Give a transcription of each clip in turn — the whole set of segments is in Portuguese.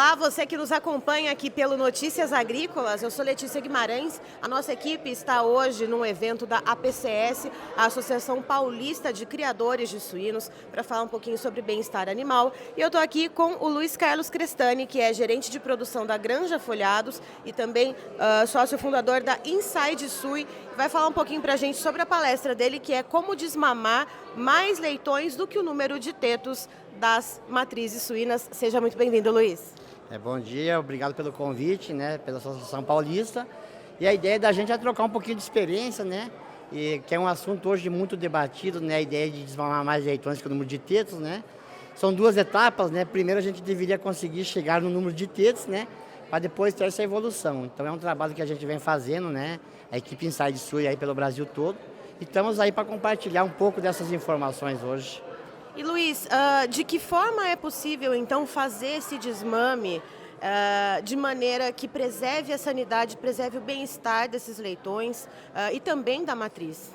Olá, você que nos acompanha aqui pelo Notícias Agrícolas, eu sou Letícia Guimarães. A nossa equipe está hoje num evento da APCS, a Associação Paulista de Criadores de Suínos, para falar um pouquinho sobre bem-estar animal. E eu estou aqui com o Luiz Carlos Crestani, que é gerente de produção da Granja Folhados e também sócio fundador da Inside Sui. Vai falar um pouquinho para a gente sobre a palestra dele, que é como desmamar mais leitões do que o número de tetos das matrizes suínas. Seja muito bem-vindo, Luiz. Bom dia, obrigado pelo convite, né, pela Associação Paulista. E a ideia da gente é trocar um pouquinho de experiência, né, e que é um assunto hoje muito debatido, né, a ideia de desmamar mais leitões que o número de tetos, né. São duas etapas, né, primeiro a gente deveria conseguir chegar no número de tetos, né, para depois ter essa evolução. Então é um trabalho que a gente vem fazendo, né, a equipe Inside Sui aí pelo Brasil todo. E estamos aí para compartilhar um pouco dessas informações hoje. E Luiz, de que forma é possível então fazer esse desmame de maneira que preserve a sanidade, preserve o bem-estar desses leitões e também da matriz?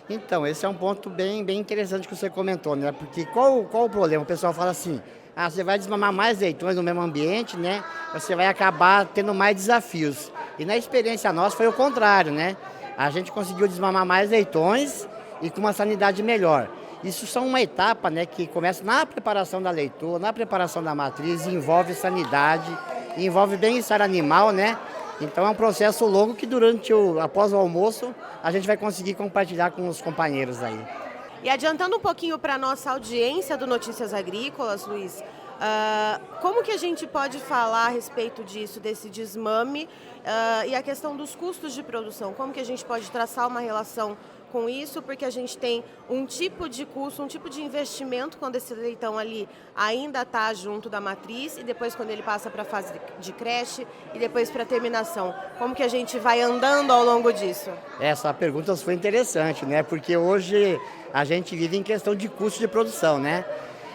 Então, esse é um ponto bem interessante que você comentou, né? Porque qual o problema? O pessoal fala assim, você vai desmamar mais leitões no mesmo ambiente, né? Você vai acabar tendo mais desafios. E na experiência nossa foi o contrário, né? A gente conseguiu desmamar mais leitões e com uma sanidade melhor. Isso são uma etapa, né, que começa na preparação da leitoa, na preparação da matriz, envolve sanidade, envolve bem-estar animal, né? Então é um processo longo que após o almoço, a gente vai conseguir compartilhar com os companheiros aí. E adiantando um pouquinho para a nossa audiência do Notícias Agrícolas, Luiz, como que a gente pode falar a respeito disso, desse desmame e a questão dos custos de produção? Como que a gente pode traçar uma relação com isso, porque a gente tem um tipo de custo, um tipo de investimento quando esse leitão ali ainda está junto da matriz e depois quando ele passa para a fase de creche e depois para a terminação. Como que a gente vai andando ao longo disso? Essa pergunta foi interessante, né? Porque hoje a gente vive em questão de custo de produção, né?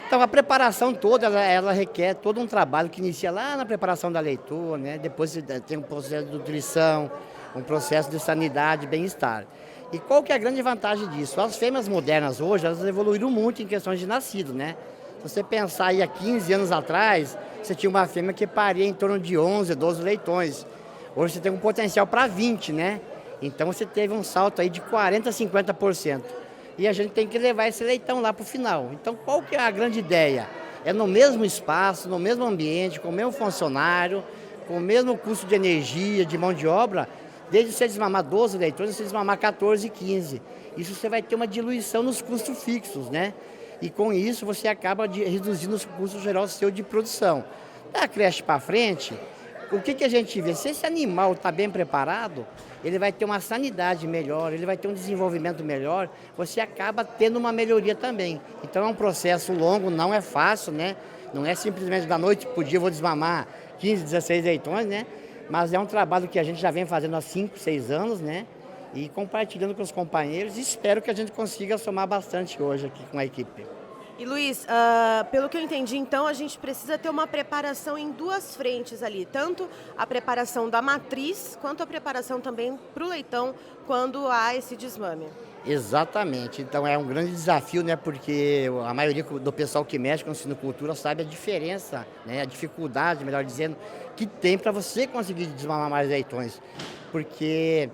Então a preparação toda, ela requer todo um trabalho que inicia lá na preparação da leitoa, né? Depois tem um processo de nutrição, um processo de sanidade e bem-estar. E qual que é a grande vantagem disso? As fêmeas modernas hoje, elas evoluíram muito em questões de nascido, né? Se você pensar aí há 15 anos atrás, você tinha uma fêmea que paria em torno de 11, 12 leitões. Hoje você tem um potencial para 20, né? Então você teve um salto aí de 40% a 50%. E a gente tem que levar esse leitão lá para o final. Então qual que é a grande ideia? É no mesmo espaço, no mesmo ambiente, com o mesmo funcionário, com o mesmo custo de energia, de mão de obra, desde você desmamar 12 leitões, você desmamar 14, 15. Isso você vai ter uma diluição nos custos fixos, né? E com isso você acaba reduzindo os custos gerais seu de produção. Da creche para frente, o que a gente vê? Se esse animal está bem preparado, ele vai ter uma sanidade melhor, ele vai ter um desenvolvimento melhor, você acaba tendo uma melhoria também. Então é um processo longo, não é fácil, né? Não é simplesmente da noite para o dia eu vou desmamar 15, 16 leitões, né? Mas é um trabalho que a gente já vem fazendo há 5, 6 anos, né? E compartilhando com os companheiros. E espero que a gente consiga somar bastante hoje aqui com a equipe. E Luiz, pelo que eu entendi, então, a gente precisa ter uma preparação em duas frentes ali. Tanto a preparação da matriz, quanto a preparação também para o leitão quando há esse desmame. Exatamente. Então é um grande desafio, né? Porque a maioria do pessoal que mexe com suinocultura sabe a diferença, né? A dificuldade, melhor dizendo, que tem para você conseguir desmamar mais leitões. Porque,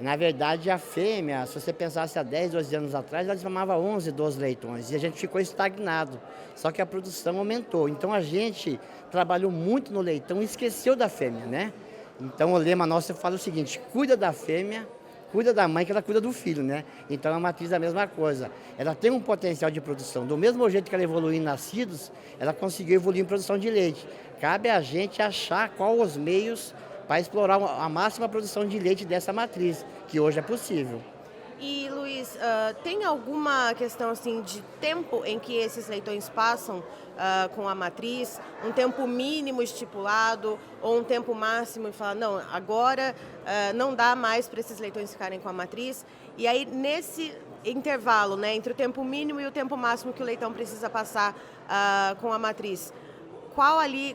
na verdade, a fêmea, se você pensasse há 10, 12 anos atrás, ela desmamava 11, 12 leitões. E a gente ficou estagnado. Só que a produção aumentou. Então a gente trabalhou muito no leitão e esqueceu da fêmea, né? Então o lema nosso fala o seguinte: cuida da fêmea, cuida da mãe que ela cuida do filho, né? Então a matriz é a mesma coisa. Ela tem um potencial de produção. Do mesmo jeito que ela evoluiu em nascidos, ela conseguiu evoluir em produção de leite. Cabe a gente achar qual os meios para explorar a máxima produção de leite dessa matriz, que hoje é possível. E Luiz, tem alguma questão assim de tempo em que esses leitões passam com a matriz? Um tempo mínimo estipulado ou um tempo máximo e falar, não, agora não dá mais para esses leitões ficarem com a matriz? E aí nesse intervalo, né, entre o tempo mínimo e o tempo máximo que o leitão precisa passar com a matriz,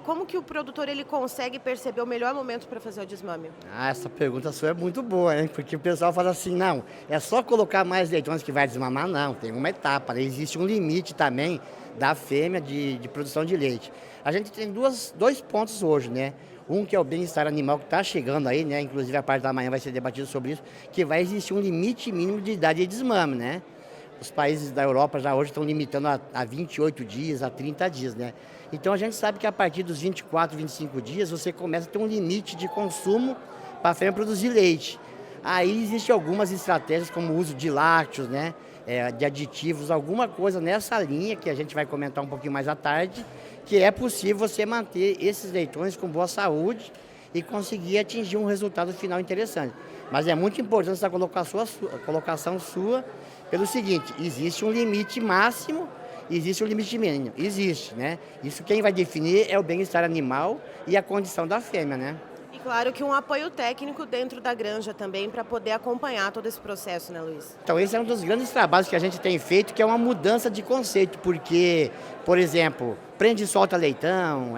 como que o produtor ele consegue perceber o melhor momento para fazer o desmame? Ah, essa pergunta sua é muito boa, hein? Porque o pessoal fala assim, não, é só colocar mais leitões que vai desmamar? Não, tem uma etapa, né? Existe um limite também da fêmea de produção de leite. A gente tem dois pontos hoje, né? Um que é o bem-estar animal que está chegando aí, né? Inclusive a parte da manhã vai ser debatido sobre isso, que vai existir um limite mínimo de idade de desmame, né? Os países da Europa já hoje estão limitando a 28 dias, a 30 dias, né? Então a gente sabe que a partir dos 24, 25 dias você começa a ter um limite de consumo para a fêmea produzir leite. Aí existem algumas estratégias como o uso de lácteos, né? De aditivos, alguma coisa nessa linha que a gente vai comentar um pouquinho mais à tarde, que é possível você manter esses leitões com boa saúde e conseguir atingir um resultado final interessante. Mas é muito importante essa colocação sua pelo seguinte, existe um limite máximo, existe um limite mínimo, existe, né? Isso quem vai definir é o bem-estar animal e a condição da fêmea, né? E claro que um apoio técnico dentro da granja também para poder acompanhar todo esse processo, né, Luiz? Então esse é um dos grandes trabalhos que a gente tem feito, que é uma mudança de conceito, porque, por exemplo, prende e solta leitão,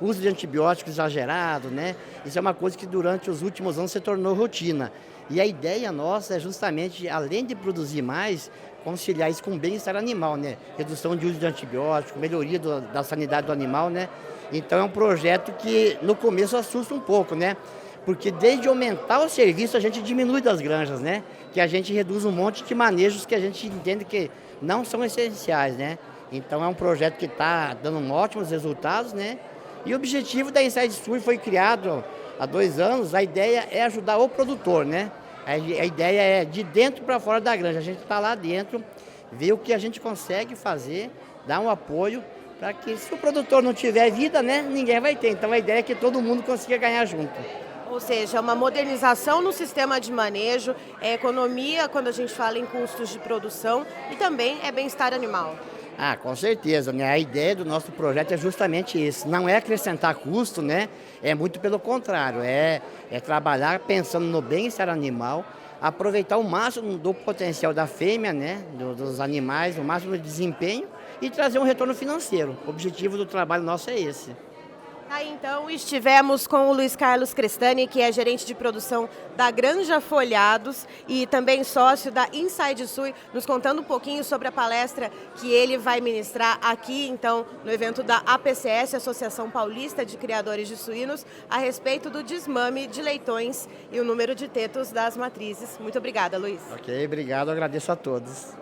uso de antibióticos exagerado, né? Isso é uma coisa que durante os últimos anos se tornou rotina. E a ideia nossa é justamente, além de produzir mais, conciliar isso com o bem-estar animal, né? Redução de uso de antibiótico, melhoria da sanidade do animal, né? Então é um projeto que no começo assusta um pouco, né? Porque desde aumentar o serviço a gente diminui das granjas, né? Que a gente reduz um monte de manejos que a gente entende que não são essenciais, né? Então é um projeto que está dando ótimos resultados, né? E o objetivo da Inside Sul foi criado há 2 anos, a ideia é ajudar o produtor, né? A ideia é de dentro para fora da granja, a gente está lá dentro, ver o que a gente consegue fazer, dar um apoio, para que se o produtor não tiver vida, né, ninguém vai ter. Então a ideia é que todo mundo consiga ganhar junto. Ou seja, uma modernização no sistema de manejo, é economia quando a gente fala em custos de produção e também é bem-estar animal. Ah, com certeza, né? A ideia do nosso projeto é justamente isso. Não é acrescentar custo, né? É muito pelo contrário, é trabalhar pensando no bem-estar animal, aproveitar o máximo do potencial da fêmea, né? Dos animais, o máximo de desempenho e trazer um retorno financeiro. O objetivo do trabalho nosso é esse. Aí então estivemos com o Luiz Carlos Crestani, que é gerente de produção da Granja Folhados e também sócio da Inside Sui, nos contando um pouquinho sobre a palestra que ele vai ministrar aqui então no evento da APCS, Associação Paulista de Criadores de Suínos, a respeito do desmame de leitões e o número de tetos das matrizes. Muito obrigada, Luiz. Ok, obrigado, agradeço a todos.